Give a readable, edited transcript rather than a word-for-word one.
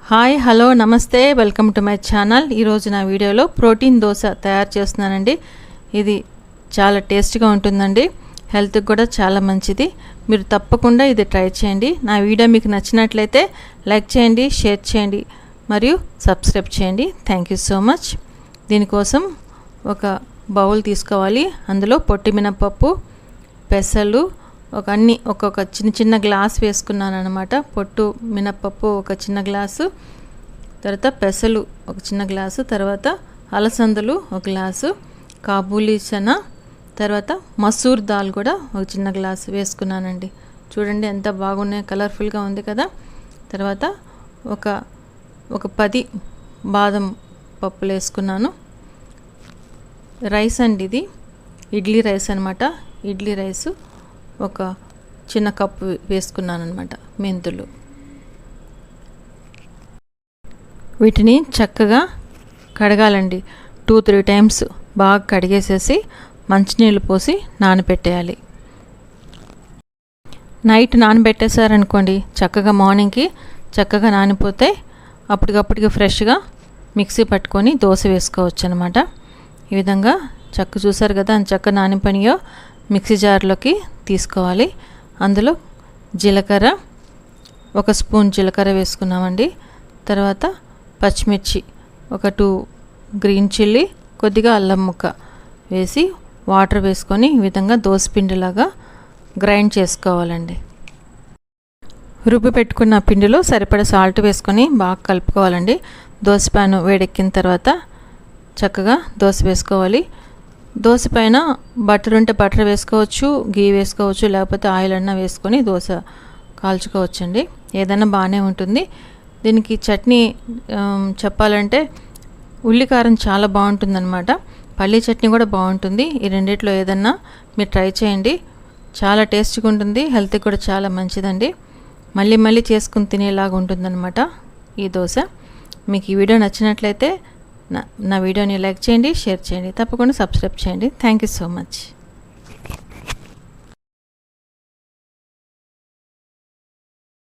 Hi hello నమస్తే welcome to my channel. ఈరోజు నా వీడియోలో ప్రోటీన్ దోశ తయారు చేస్తున్నానండి. ఇది చాలా టేస్ట్గా ఉంటుందండి, హెల్త్కి కూడా చాలా మంచిది. మీరు తప్పకుండా ఇది ట్రై చేయండి. నా వీడియో మీకు నచ్చినట్లయితే లైక్ చేయండి, షేర్ చేయండి మరియు సబ్స్క్రైబ్ చేయండి. Thank you so much. దీనికోసం ఒక బౌల్ తీసుకోవాలి. అందులో పొట్టి మినపప్పు, పెసలు ఒక్కొక్క చిన్న గ్లాస్ వేసుకున్నాను అనమాట. పొట్టు మినపప్పు ఒక చిన్న గ్లాసు, తర్వాత పెసలు ఒక చిన్న గ్లాసు, తర్వాత అలసందలు ఒక గ్లాసు, కాబూలీ చనా, తర్వాత మసూర్ దాల్ కూడా ఒక చిన్న గ్లాసు వేసుకున్నానండి. చూడండి ఎంత బాగున్నాయి, కలర్ఫుల్గా ఉంది కదా. తర్వాత ఒక 10 బాదం పప్పులు వేసుకున్నాను. రైస్ అండి, ఇది ఇడ్లీ రైస్ అనమాట. ఇడ్లీ రైసు ఒక చిన్న కప్పు వేసుకున్నాను అనమాట. మెంతులు, వీటిని చక్కగా కడగాలండి. 2-3 టైమ్స్ బాగా కడిగేసేసి మంచినీళ్ళు పోసి నానబెట్టేయాలి. నైట్ నానబెట్టేసారనుకోండి, చక్కగా మార్నింగ్కి చక్కగా నానిపోతే అప్పటికప్పటికి ఫ్రెష్గా మిక్సీ పట్టుకొని దోశ వేసుకోవచ్చు అనమాట. ఈ విధంగా చూసారు కదా, చక్కగా నానిపోయినాయో మిక్సీ జార్లోకి తీసుకోవాలి. అందులో జీలకర్ర, 1 స్పూన్ జీలకర్ర వేసుకున్నామండి. తర్వాత పచ్చిమిర్చి, 2 గ్రీన్ చిల్లీ, కొద్దిగా అల్లం ముక్క వేసి వాటర్ వేసుకొని ఈ విధంగా దోసపిండిలాగా గ్రైండ్ చేసుకోవాలండి. రుబ్బి పెట్టుకున్న పిండిలో సరిపడా సాల్ట్ వేసుకొని బాగా కలుపుకోవాలండి. దోశ ప్యాన్ వేడెక్కిన తర్వాత చక్కగా దోశ వేసుకోవాలి. దోశ పైన బటర్ ఉంటే బటర్ వేసుకోవచ్చు, గీ వేసుకోవచ్చు, లేకపోతే ఆయిల్ అన్నా వేసుకొని దోశ కాల్చుకోవచ్చండి. ఏదైనా బాగానే ఉంటుంది. దీనికి చట్నీ చెప్పాలంటే ఉల్లికారం చాలా బాగుంటుందన్నమాట. పల్లీ చట్నీ కూడా బాగుంటుంది. ఈ రెండిట్లో ఏదన్నా మీరు ట్రై చేయండి, చాలా టేస్ట్గా ఉంటుంది, హెల్త్కి కూడా చాలా మంచిదండి. మళ్ళీ చేసుకుని తినేలాగా ఉంటుందన్నమాట ఈ దోశ. మీకు ఈ వీడియో నచ్చినట్లయితే నా వీడియోని లైక్ చేయండి, షేర్ చేయండి, తప్పకుండా సబ్స్క్రైబ్ చేయండి. Thank you so much.